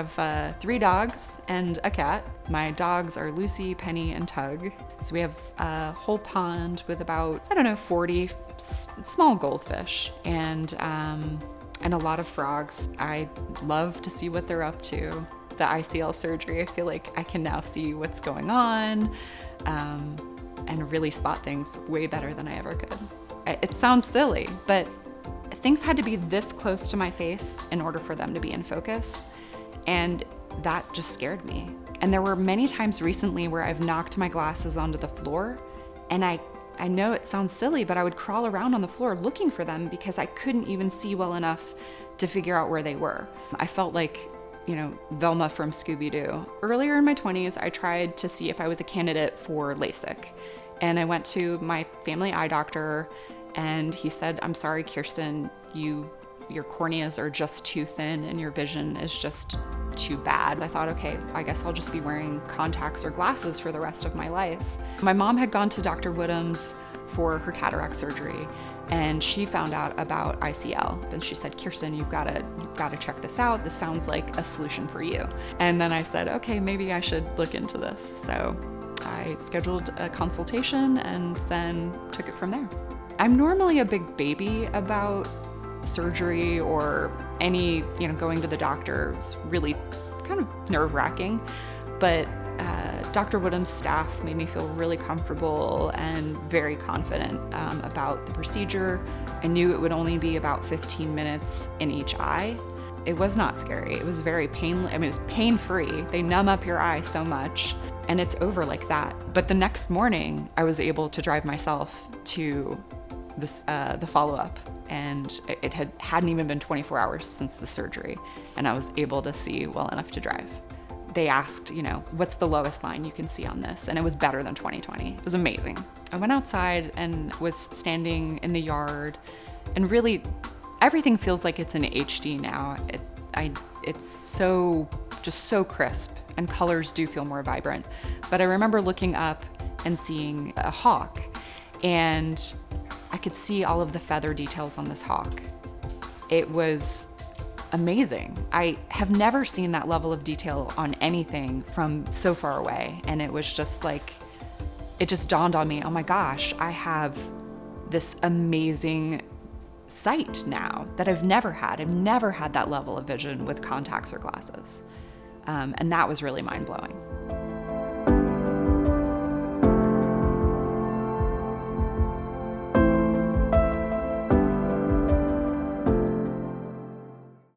have 3 dogs and a cat. My dogs are Lucy, Penny, and Tug. So we have a whole pond with about, 40 small goldfish and a lot of frogs. I love to see what they're up to. The ICL surgery, I feel like I can now see what's going on and really spot things way better than I ever could. It sounds silly, but things had to be this close to my face in order for them to be in focus, and that just scared me. And there were many times recently where I've knocked my glasses onto the floor, and I know it sounds silly, but I would crawl around on the floor looking for them because I couldn't even see well enough to figure out where they were. I felt like, Velma from Scooby-Doo. Earlier in my 20s, I tried to see if I was a candidate for LASIK. And I went to my family eye doctor, and he said, "I'm sorry, Kirsten, your corneas are just too thin and your vision is just too bad." I thought, okay, I guess I'll just be wearing contacts or glasses for the rest of my life. My mom had gone to Dr. Woodhams for her cataract surgery, and she found out about ICL. And she said, "Kirsten, you've got to check this out. This sounds like a solution for you." And then I said, okay, maybe I should look into this. So I scheduled a consultation and then took it from there. I'm normally a big baby about surgery or any, going to the doctor. It's really kind of nerve-wracking, but Dr. Woodham's staff made me feel really comfortable and very confident about the procedure. I knew it would only be about 15 minutes in each eye. It was not scary. It was very it was pain-free. They numb up your eye so much, and it's over like that. But the next morning, I was able to drive myself to the follow-up, and it hadn't even been 24 hours since the surgery, and I was able to see well enough to drive. They asked, what's the lowest line you can see on this? And it was better than 20/20. It was amazing. I went outside and was standing in the yard, and really everything feels like it's in HD now. It's so crisp, and colors do feel more vibrant. But I remember looking up and seeing a hawk, and I could see all of the feather details on this hawk. It was amazing. I have never seen that level of detail on anything from so far away. And it was just like, it just dawned on me, oh my gosh, I have this amazing sight now that I've never had. I've never had that level of vision with contacts or glasses. And that was really mind-blowing.